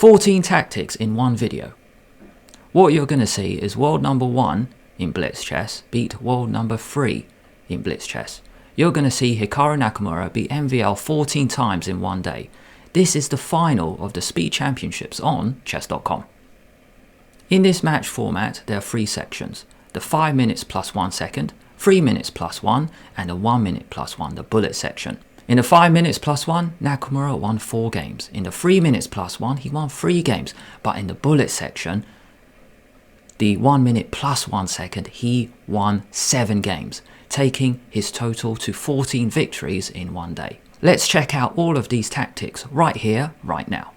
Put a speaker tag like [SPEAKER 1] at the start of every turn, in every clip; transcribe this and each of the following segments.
[SPEAKER 1] 14 tactics in one video. What you're going to see is world number 1 in blitz chess beat world number 3 in blitz chess. You're going to see Hikaru Nakamura beat MVL 14 times in one day. This is the final of the Speed Championships on chess.com. In this match format, there are 3 sections: the 5 minutes plus 1 second, 3 minutes plus 1, and the 1 minute plus 1, the bullet section. In the 5 minutes plus 1, Nakamura won 4 games. In the 3 minutes plus 1, he won 3 games. But in the bullet section, the 1 minute plus 1 second, he won 7 games, taking his total to 14 victories in one day. Let's check out all of these tactics right here, right now.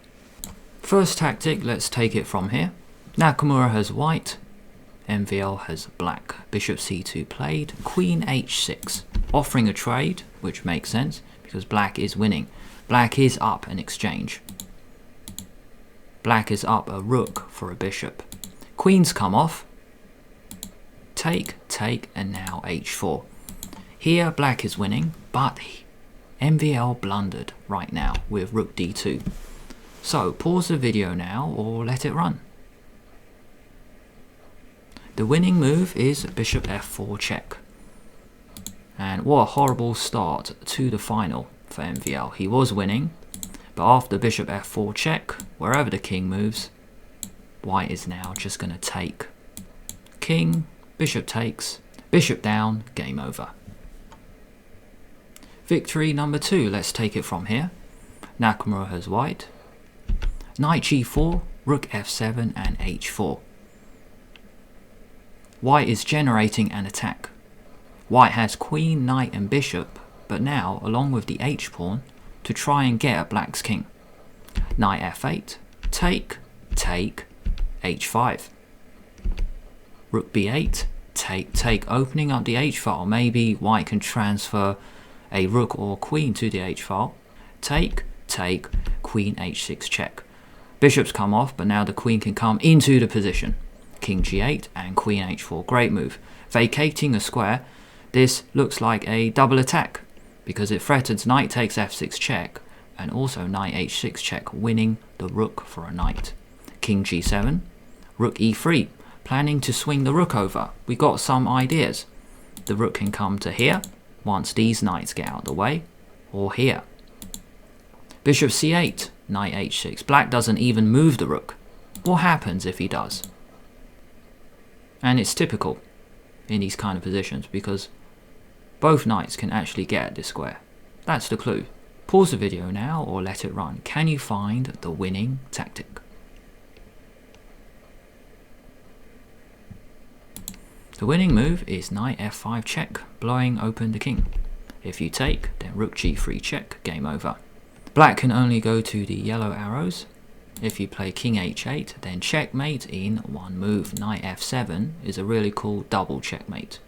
[SPEAKER 1] First tactic, let's take it from here. Nakamura has white, MVL has black. Bishop c2 played, queen h6, offering a trade, which makes sense because black is winning. Black is up an exchange. Black is up a rook for a bishop. Queens come off, take, and now h4. Here black is winning, but MVL blundered right now with rook d2. So pause the video now or let it run. The winning move is bishop f4 check. And what a horrible start to the final for MVL. He was winning, but after bishop f4 check, wherever the king moves, white is now just going to take. King, bishop takes, bishop down, game over. Victory number 2, let's take it from here. Nakamura has white. Knight g4, rook f7 and h4. White is generating an attack. White has queen, knight and bishop, but now along with the h-pawn to try and get at black's king. Knight f8, take, h5. Rook b8, take, opening up the h-file. Maybe white can transfer a rook or queen to the h-file. Take, queen h6 check. Bishops come off, but now the queen can come into the position. King g8 and queen h4, great move. Vacating a square, this looks like a double attack because it threatens knight takes f6 check and also knight h6 check, winning the rook for a knight. King g7, rook e3, planning to swing the rook over. We got some ideas. The rook can come to here once these knights get out of the way, or here. Bishop c8, knight h6. Black doesn't even move the rook. What happens if he does? And it's typical in these kind of positions because both knights can actually get at this square. That's the clue. Pause the video now or let it run. Can you find the winning tactic? The winning move is knight f5 check, blowing open the king. If you take, then rook g3 check, game over. Black can only go to the yellow arrows. If you play king h8, then checkmate in one move. Knight f7 is a really cool double checkmate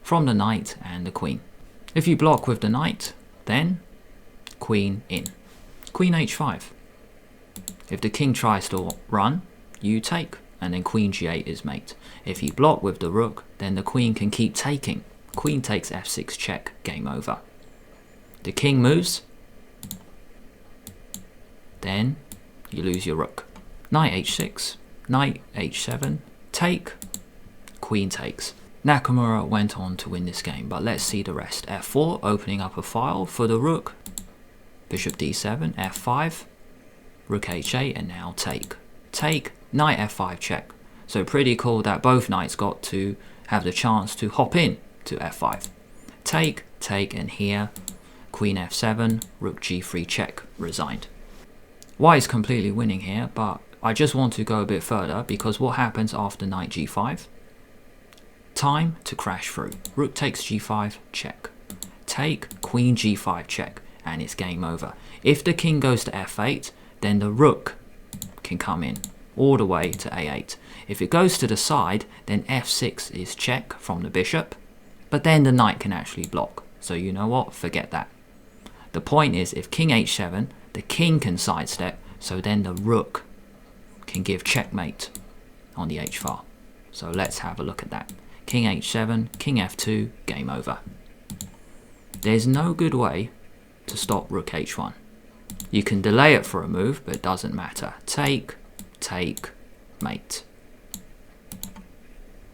[SPEAKER 1] from the knight and the queen. If you block with the knight, then queen in. Queen h5. If the king tries to run, you take, and then queen g8 is mate. If you block with the rook, then the queen can keep taking. Queen takes f6 check, game over. The king moves, then you lose your rook. Knight h6, knight h7, take, queen takes. Nakamura went on to win this game, but let's see the rest. f4, opening up a file for the rook. Bishop d7, f5, rook h8, and now take. Take, knight f5 check. So pretty cool that both knights got to have the chance to hop in to f5. Take, and here, queen f7, rook g3 check, resigned. White is completely winning here, but I just want to go a bit further because what happens after knight g5? Time to crash through. Rook takes g5, check. Take, queen g5 check, and it's game over. If the king goes to f8, then the rook can come in all the way to a8. If it goes to the side, then f6 is check from the bishop, but then the knight can actually block. So you know what? Forget that. The point is, if king h7, the king can sidestep, so then the rook can give checkmate on the h-file. So let's have a look at that. King h7, king f2, game over. There's no good way to stop rook h1. You can delay it for a move, but it doesn't matter. Take, take, mate.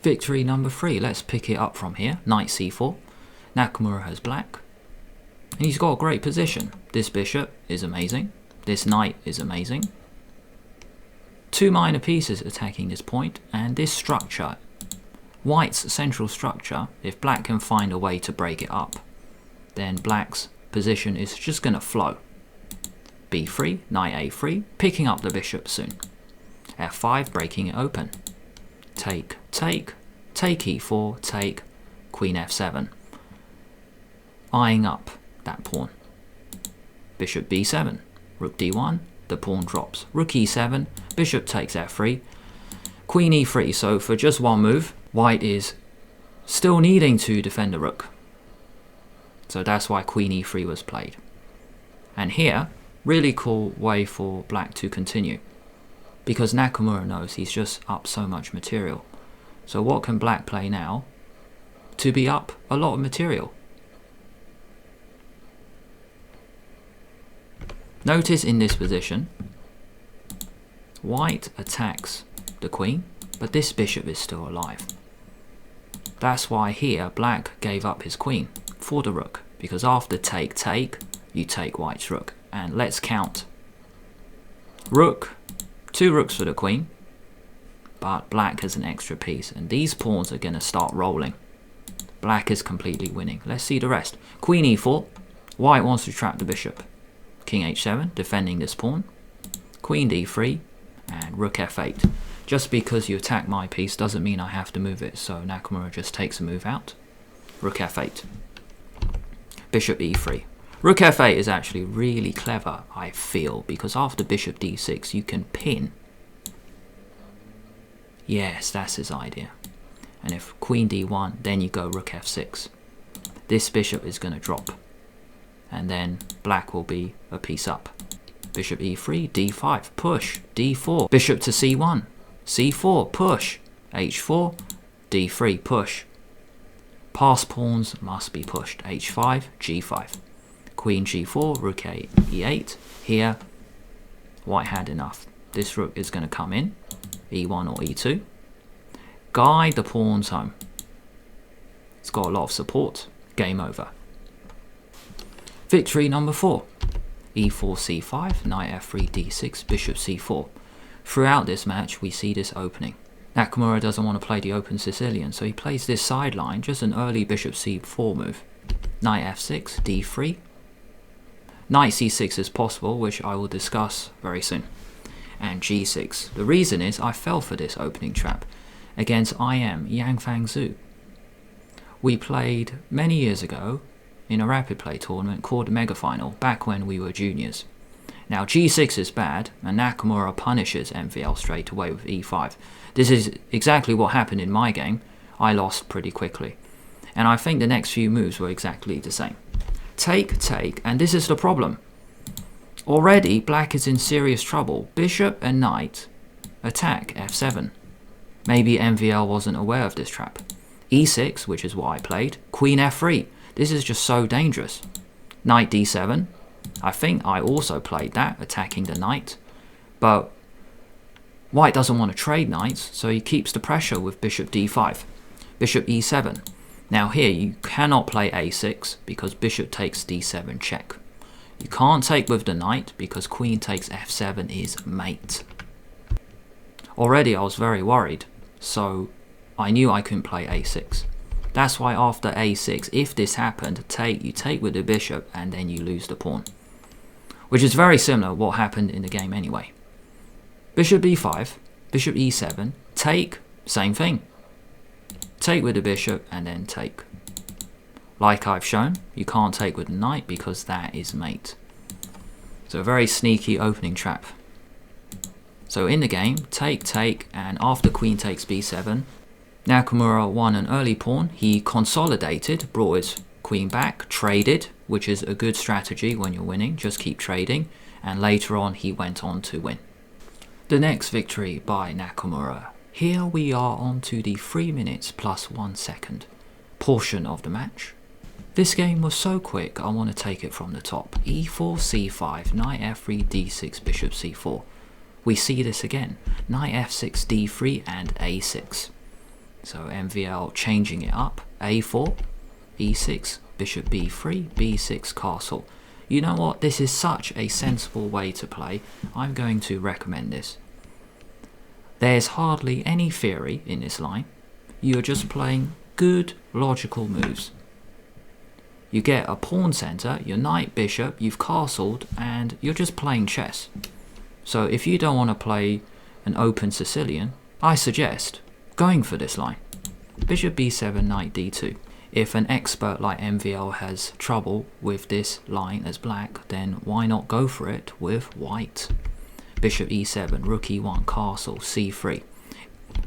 [SPEAKER 1] Victory number 3. Let's pick it up from here. Knight c4. Nakamura has black. And he's got a great position. This bishop is amazing. This knight is amazing. 2 minor pieces attacking this point, and this structure, white's central structure, if black can find a way to break it up, then black's position is just going to flow. b3, knight a3, picking up the bishop soon. f5, breaking it open. Take, take, take e4, take, queen f7. Eyeing up that pawn. Bishop b7, rook d1, the pawn drops. Rook e7, bishop takes f3, queen e3. So for just one move, white is still needing to defend the rook. So that's why queen e3 was played. And here, really cool way for black to continue, because Nakamura knows he's just up so much material. So what can black play now to be up a lot of material? Notice in this position, white attacks the queen, but this bishop is still alive. That's why here black gave up his queen for the rook, because after take, take, you take white's rook. And let's count. Rook, 2 rooks for the queen, but black has an extra piece, and these pawns are going to start rolling. Black is completely winning. Let's see the rest. Queen e4, white wants to trap the bishop. King h7, defending this pawn. Queen d3, and rook f8. Just because you attack my piece doesn't mean I have to move it, so Nakamura just takes a move out. Rook f8. Bishop e3. Rook f8 is actually really clever, I feel, because after bishop d6 you can pin. Yes, that's his idea. And if queen d1, then you go rook f6. This bishop is going to drop, and then black will be a piece up. Bishop e3, d5, push, d4, bishop to c1, c4, push, h4, d3, push. Past pawns must be pushed, h5, g5. Queen g4, rook e8. Here, white had enough. This rook is going to come in, e1 or e2. Guide the pawns home. It's got a lot of support. Game over. Victory number 4. e4, c5, knight f3, d6, bishop c4. Throughout this match, we see this opening. Nakamura doesn't want to play the open Sicilian, so he plays this sideline, just an early bishop c4 move. Knight f6, d3. Knight c6 is possible, which I will discuss very soon. And g6. The reason is I fell for this opening trap against IM Yang Fang Zhu. We played many years ago in a rapid play tournament called the Mega Final, back when we were juniors. Now g6 is bad, and Nakamura punishes MVL straight away with e5. This is exactly what happened in my game. I lost pretty quickly. And I think the next few moves were exactly the same. Take, take, and this is the problem. Already, black is in serious trouble. Bishop and knight attack f7. Maybe MVL wasn't aware of this trap. e6, which is what I played. Queen f3. This is just so dangerous. Knight d7. I think I also played that, attacking the knight. But white doesn't want to trade knights, so he keeps the pressure with bishop d5. Bishop e7. Now here, you cannot play a6 because bishop takes d7 check. You can't take with the knight because queen takes f7 is mate. Already I was very worried, so I knew I couldn't play a6. That's why after a6, if this happened, you take with the bishop and then you lose the pawn. Which is very similar to what happened in the game anyway. Bishop b5, bishop e7, take, same thing. Take with the bishop and then take. Like I've shown, you can't take with the knight because that is mate. So a very sneaky opening trap. So in the game, take, take, and after queen takes b7, Nakamura won an early pawn. He consolidated, brought his queen back, traded, which is a good strategy when you're winning, just keep trading, and later on he went on to win. The next victory by Nakamura. Here we are on to the 3 minutes plus 1 second portion of the match. This game was so quick, I want to take it from the top. e4, c5, knight f3, d6, bishop c4. We see this again. Knight f6, d3 and a6. So MVL changing it up. a4, e6, bishop b3, b6, castle. You know what? This is such a sensible way to play. I'm going to recommend this. There's hardly any theory in this line. You're just playing good logical moves. You get a pawn center, your knight, bishop, you've castled, and you're just playing chess. So if you don't want to play an open Sicilian, I suggest going for this line. Bishop b7, knight d2. If an expert like MVL has trouble with this line as black, then why not go for it with white? Bishop e7, rook e1, castle, c3.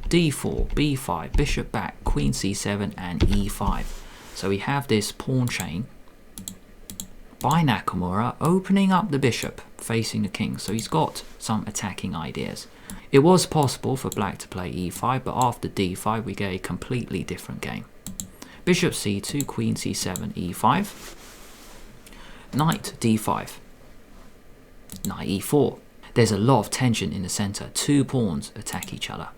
[SPEAKER 1] d4, b5, bishop back, queen c7 and e5. So we have this pawn chain by Nakamura opening up the bishop facing the king. So he's got some attacking ideas. It was possible for black to play e5, but after d5 we get a completely different game. Bishop c2, queen c7, e5. Knight d5. Knight e4. There's a lot of tension in the center. Two pawns attack each other.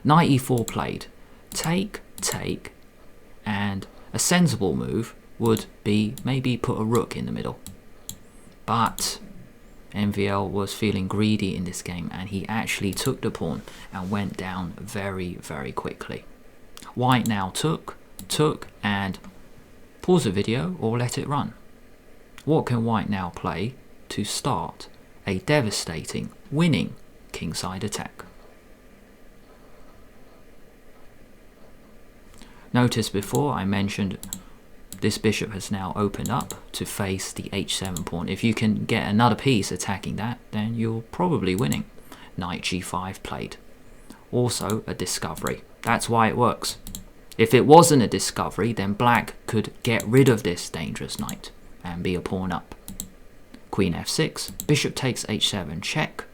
[SPEAKER 1] Knight e4 played. Take, take, and a sensible move would be maybe put a rook in the middle. But MVL was feeling greedy in this game and he actually took the pawn and went down very, very quickly. White now took, and pause the video or let it run. What can white now play to start a devastating, winning kingside attack? Notice before I mentioned this bishop has now opened up to face the h7 pawn. If you can get another piece attacking that, then you're probably winning. Knight g5 played. Also a discovery. That's why it works. If it wasn't a discovery, then black could get rid of this dangerous knight and be a pawn up. Queen f6, bishop takes h7, check,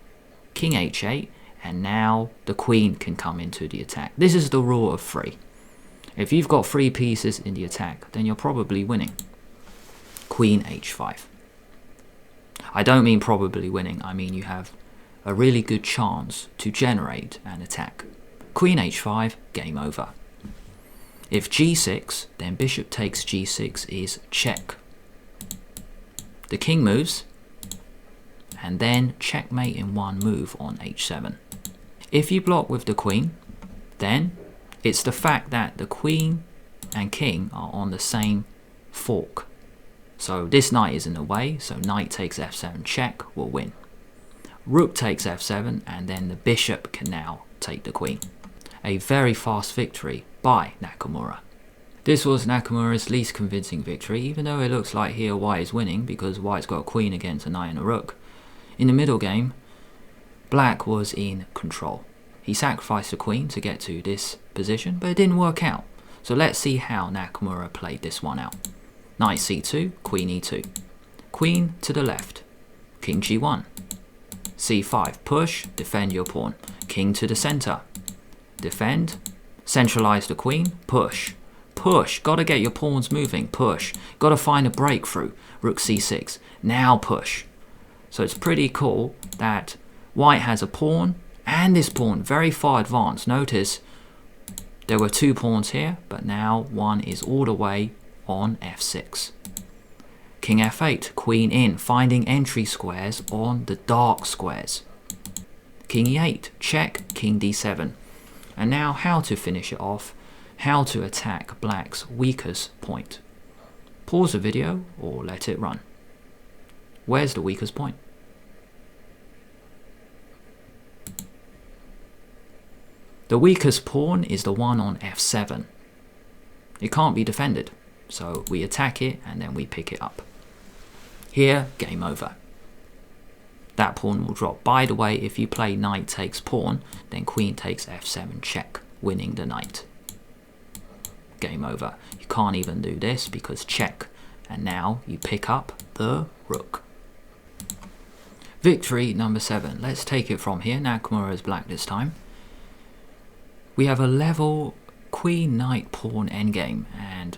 [SPEAKER 1] king h8, and now the queen can come into the attack. This is the rule of three. If you've got three pieces in the attack, then you're probably winning. Queen h5. I don't mean probably winning, I mean you have a really good chance to generate an attack. Queen h5, game over. If g6, then bishop takes g6 is check. The king moves, and then checkmate in one move on h7. If you block with the queen, then it's the fact that the queen and king are on the same fork. So this knight is in the way, so knight takes f7 check will win. Rook takes f7 and then the bishop can now take the queen. A very fast victory by Nakamura. This was Nakamura's least convincing victory, even though it looks like here white is winning because white's got a queen against a knight and a rook. In the middle game, black was in control. He sacrificed the queen to get to this position, but it didn't work out. So let's see how Nakamura played this one out. Knight c2, queen e2. Queen to the left. King g1. c5, push, defend your pawn. King to the center. Defend, centralize the queen, push. Push, gotta get your pawns moving, push. Gotta find a breakthrough. Rook c6, now push. So it's pretty cool that white has a pawn, and this pawn very far advanced. Notice there were two pawns here, but now one is all the way on f6. King f8, queen in, finding entry squares on the dark squares. King e8, check, king d7. And now how to finish it off, how to attack black's weakest point. Pause the video or let it run. Where's the weakest point? The weakest pawn is the one on f7. It can't be defended, so we attack it and then we pick it up. Here, game over. That pawn will drop. By the way, if you play knight takes pawn, then queen takes f7 check, winning the knight. Game over. You can't even do this because check, and now you pick up the rook. Victory number 7. Let's take it from here. Nakamura is black this time. We have a level queen, knight, pawn, endgame, and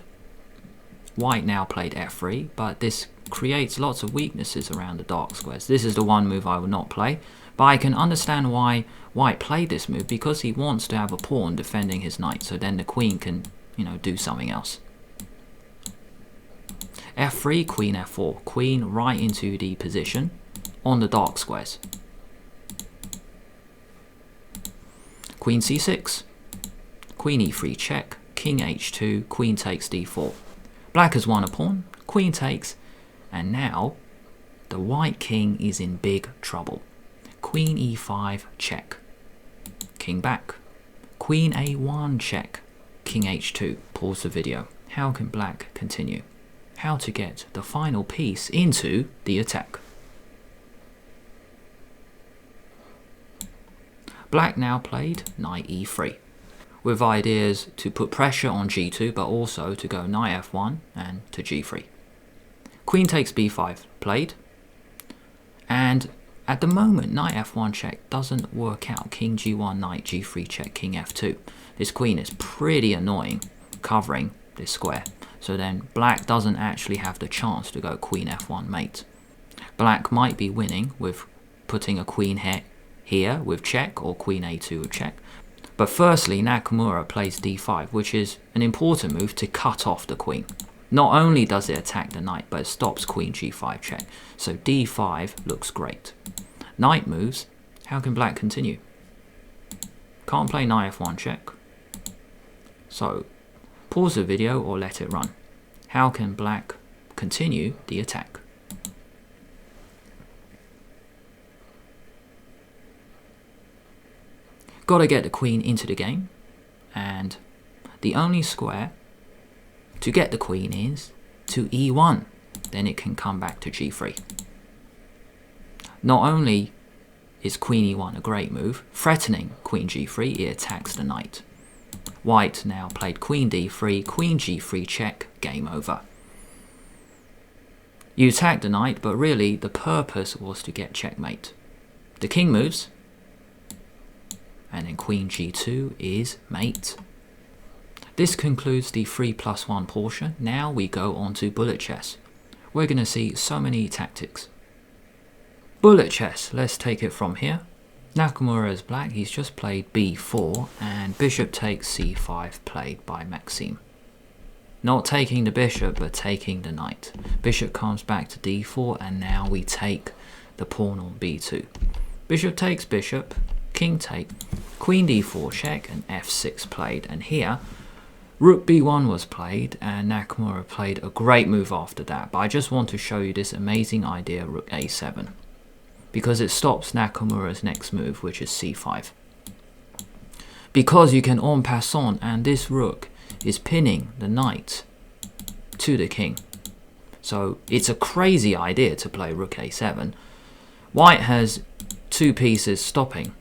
[SPEAKER 1] white now played f3, but this creates lots of weaknesses around the dark squares. This is the one move I would not play, but I can understand why white played this move, because he wants to have a pawn defending his knight, so then the queen can, do something else. f3, queen f4, queen right into the position on the dark squares. Queen c6, queen e3 check, king h2, queen takes d4. Black has won a pawn, queen takes, and now the white king is in big trouble. Queen e5 check, king back, queen a1 check, king h2. Pause the video. How can black continue? How to get the final piece into the attack. Black now played knight e3, with ideas to put pressure on g2, but also to go knight f1 and to g3. Queen takes b5 played, and at the moment knight f1 check doesn't work out. King g1, knight g3 check, king f2. This queen is pretty annoying covering this square, so then black doesn't actually have the chance to go queen f1 mate. Black might be winning with putting a queen here with check, or queen a2 with check. But firstly, Nakamura plays d5, which is an important move to cut off the queen. Not only does it attack the knight, but it stops queen g5 check. So d5 looks great. Knight moves. How can black continue? Can't play knight f1 check. So pause the video or let it run. How can black continue the attack? Gotta get the queen into the game, and the only square to get the queen is to e1, then it can come back to g3. Not only is queen e1 a great move, threatening queen g3, it attacks the knight. White now played queen d3, queen g3 check, game over. You attack the knight, but really the purpose was to get checkmate. The king moves, and then queen g2 is mate. This concludes the 3+1 portion. Now we go on to bullet chess. We're going to see so many tactics. Bullet chess, let's take it from here. Nakamura is black, he's just played b4, and bishop takes c5 played by Maxime. Not taking the bishop, but taking the knight. Bishop comes back to d4, and now we take the pawn on b2. Bishop takes bishop, king take, queen d4 check, and f6 played. And here, rook b1 was played, and Nakamura played a great move after that. But I just want to show you this amazing idea, rook a7, because it stops Nakamura's next move, which is c5. Because you can en passant, and this rook is pinning the knight to the king. So it's a crazy idea to play rook a7. White has two pieces stopping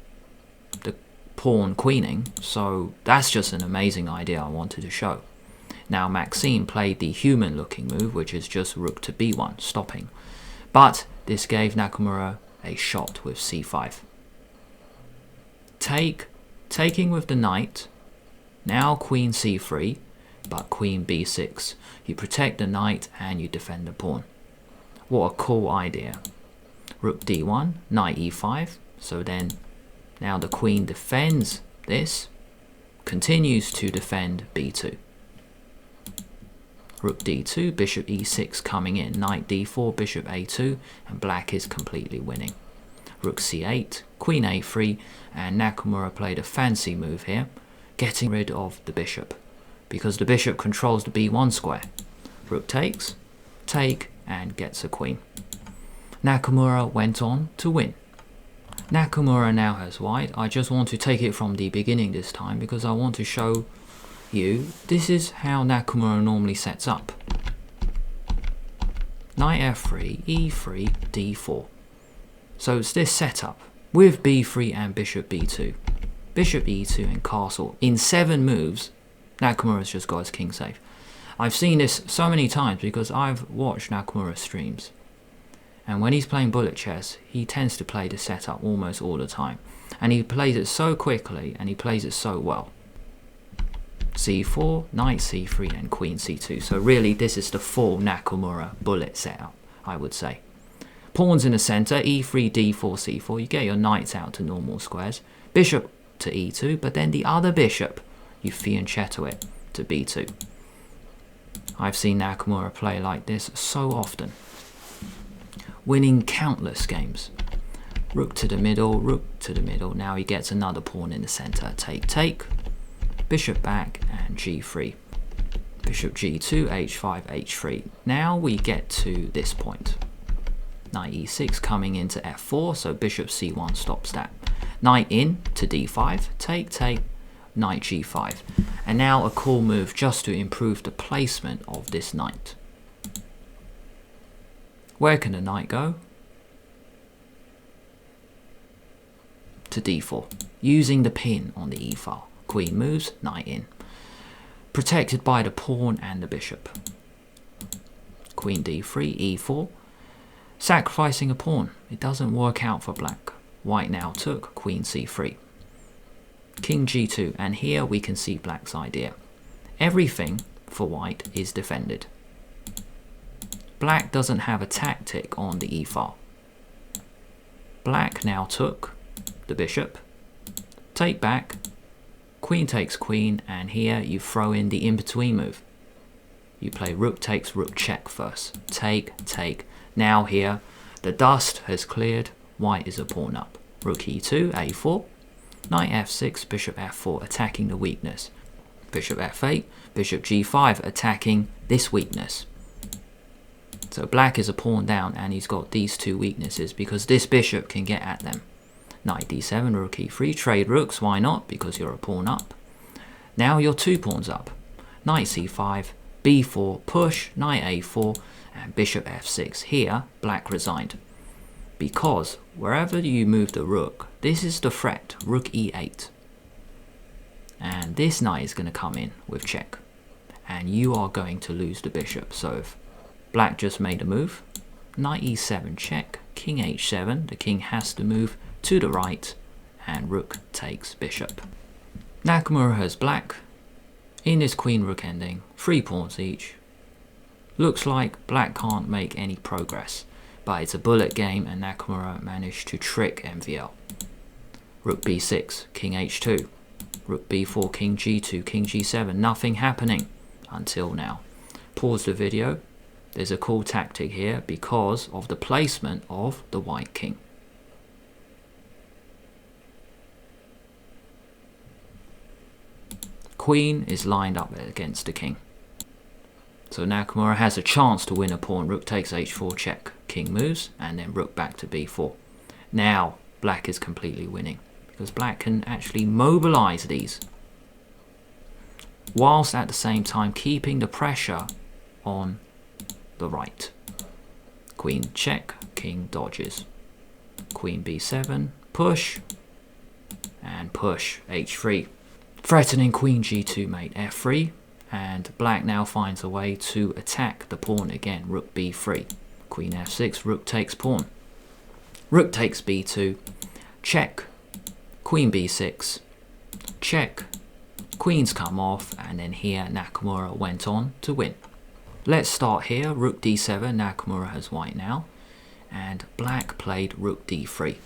[SPEAKER 1] the pawn queening, so that's just an amazing idea I wanted to show. Now Maxime played the human looking move, which is just rook to b1, stopping. But this gave Nakamura a shot with c5. Taking with the knight, now queen c3, but queen b6. You protect the knight and you defend the pawn. What a cool idea. Rook d1, knight e5, so then now the queen defends this, continues to defend b2. Rook d2, bishop e6 coming in, knight d4, bishop a2, and black is completely winning. Rook c8, queen a3, and Nakamura played a fancy move here, getting rid of the bishop, because the bishop controls the b1 square. Rook takes, take, and gets a queen. Nakamura went on to win. Nakamura now has white. I just want to take it from the beginning this time, because I want to show you this is how Nakamura normally sets up. Knight f3, e3, d4. So it's this setup with b3 and bishop b2. Bishop e2 and castle. In 7 moves, Nakamura's just got his king safe. I've seen this so many times because I've watched Nakamura streams. And when he's playing bullet chess, he tends to play the setup almost all the time. And he plays it so quickly and he plays it so well. c4, knight c3 and queen c2. So really this is the full Nakamura bullet setup, I would say. Pawns in the center, e3, d4, c4. You get your knights out to normal squares. Bishop to e2, but then the other bishop, you fianchetto it to b2. I've seen Nakamura play like this so often, winning countless games. Rook to the middle, rook to the middle. Now he gets another pawn in the center. Take, take. Bishop back and g3. Bishop g2, h5, h3. Now we get to this point. Knight e6 coming into f4, so bishop c1 stops that. Knight in to d5, take, take, knight g5. And now a cool move just to improve the placement of this knight. Where can the knight go? To d4, using the pin on the e file. Queen moves, knight in. Protected by the pawn and the bishop. Queen d3, e4. Sacrificing a pawn. It doesn't work out for black. White now took, queen c3. King g2, and here we can see black's idea. Everything for white is defended. Black doesn't have a tactic on the e file. Black now took the bishop. Take back. Queen takes queen, and here you throw in the in-between move. You play rook takes rook check first. Take, take. Now here, the dust has cleared. White is a pawn up. Rook e2, a4. Knight f6, bishop f4, attacking the weakness. Bishop f8, bishop g5, attacking this weakness. So black is a pawn down, and he's got these two weaknesses because this bishop can get at them. Knight d7, rook e3, trade rooks, why not? Because you're a pawn up. Now you're 2 pawns up. Knight c5, b4, push, knight a4, and bishop f6. Here, black resigned. Because wherever you move the rook, this is the threat, rook e8. And this knight is going to come in with check. And you are going to lose the bishop. So if black just made a move, knight e7 check, king h7, the king has to move to the right, and rook takes bishop. Nakamura has black in this queen rook ending, 3 pawns each. Looks like black can't make any progress, but it's a bullet game and Nakamura managed to trick MVL. Rook b6, king h2, rook b4, king g2, king g7, nothing happening until now. Pause the video. There's a cool tactic here because of the placement of the white king. Queen is lined up against the king. So Nakamura has a chance to win a pawn. Rook takes h4 check. King moves and then rook back to b4. Now black is completely winning because black can actually mobilize these whilst at the same time keeping the pressure on the right. Queen check, king dodges. Queen b7, push and push h3. Threatening queen g2 mate f3, and black now finds a way to attack the pawn again. Rook b3, queen f6, rook takes pawn. Rook takes b2, check, queen b6, check, queens come off, and then here Nakamura went on to win. Let's start here. Rook d7, Nakamura has white now, and black played rook d3,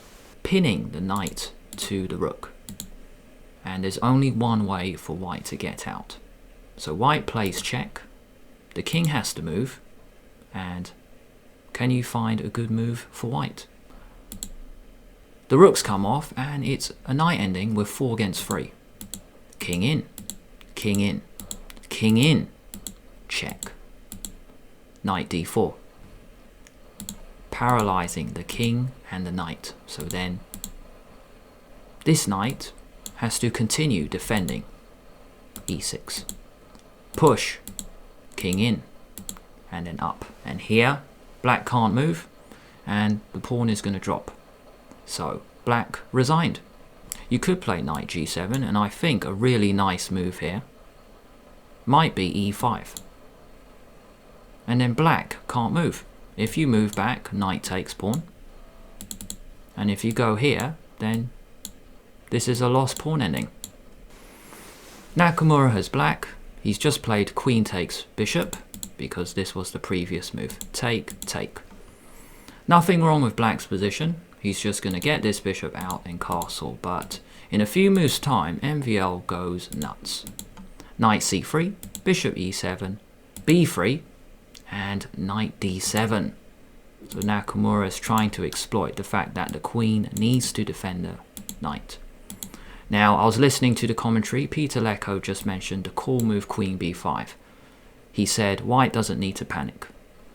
[SPEAKER 1] pinning the knight to the rook. And there's only one way for white to get out. So white plays check, the king has to move, and can you find a good move for white? The rooks come off, and it's a knight ending with 4 against 3. King in, king in, king in, check. Knight d4. Paralyzing the king and the knight. So then this knight has to continue defending. e6. Push, king in, and then up. And here, black can't move, and the pawn is going to drop. So, black resigned. You could play knight g7, and I think a really nice move here might be e5. And then black can't move. If you move back, knight takes pawn. And if you go here, then this is a lost pawn ending. Nakamura has black. He's just played queen takes bishop, because this was the previous move. Take, take. Nothing wrong with black's position. He's just going to get this bishop out and castle, but in a few moves time, MVL goes nuts. Knight c3, bishop e7, b3, and knight d7. So Nakamura is trying to exploit the fact that the queen needs to defend the knight. Now, I was listening to the commentary. Peter Lecco just mentioned the cool move queen b5. He said white doesn't need to panic,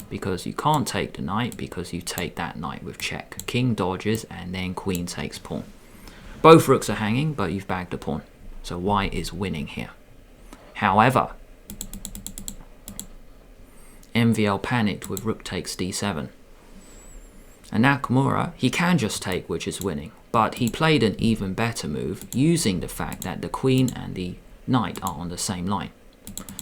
[SPEAKER 1] because you can't take the knight because you take that knight with check. King dodges and then queen takes pawn. Both rooks are hanging, but you've bagged the pawn. So white is winning here. However, MVL panicked with rook takes d7. And Nakamura, he can just take, which is winning, but he played an even better move using the fact that the queen and the knight are on the same line.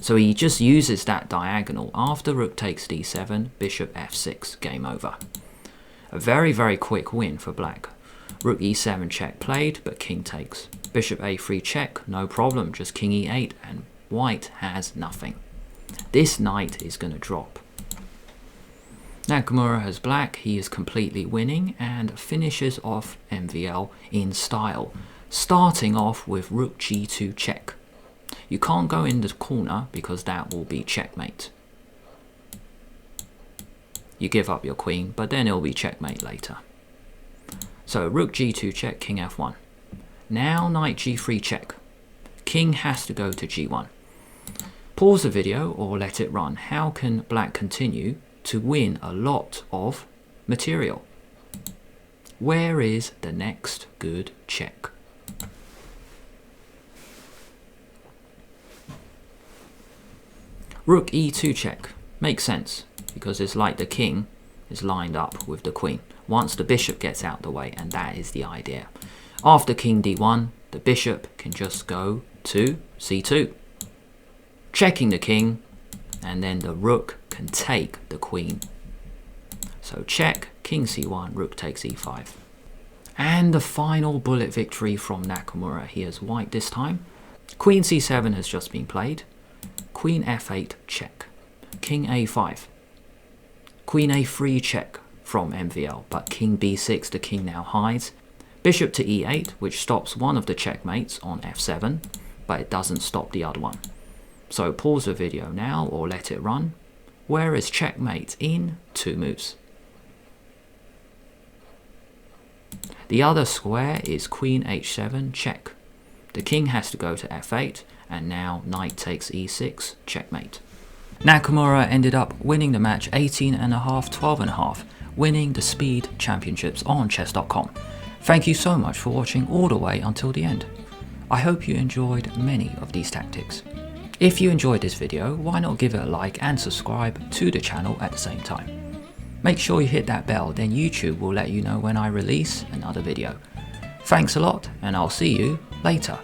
[SPEAKER 1] So he just uses that diagonal. After rook takes d7, bishop f6, game over. A very, very quick win for black. Rook e7 check played, but king takes. Bishop a3 check, no problem, just king e8, and white has nothing. This knight is going to drop. Nakamura has black. He is completely winning and finishes off MVL in style, starting off with rook g2 check. You can't go in the corner because that will be checkmate. You give up your queen, but then it will be checkmate later. So rook g2 check, king f1. Now knight g3 check. King has to go to g1. Pause the video or let it run. How can black continue to win a lot of material? Where is the next good check? Rook e2 check. Makes sense, because it's like the king is lined up with the queen once the bishop gets out the way, and that is the idea. After king d1, the bishop can just go to c2, checking the king, and then the rook can take the queen. So check, king c1, rook takes e5. And the final bullet victory from Nakamura. He has white this time. Queen c7 has just been played. Queen f8 check. King a5. Queen a3 check from MVL, but king b6, the king now hides. Bishop to e8, which stops one of the checkmates on f7, but it doesn't stop the other one. So pause the video now or let it run. Where is checkmate in 2 moves? The other square is queen h7 check. The king has to go to f8, and now knight takes e6, checkmate. Nakamura ended up winning the match 18.5, 12.5, winning the Speed Championships on chess.com. Thank you so much for watching all the way until the end. I hope you enjoyed many of these tactics. If you enjoyed this video, why not give it a like and subscribe to the channel at the same time. Make sure you hit that bell, then YouTube will let you know when I release another video. Thanks a lot, and I'll see you later.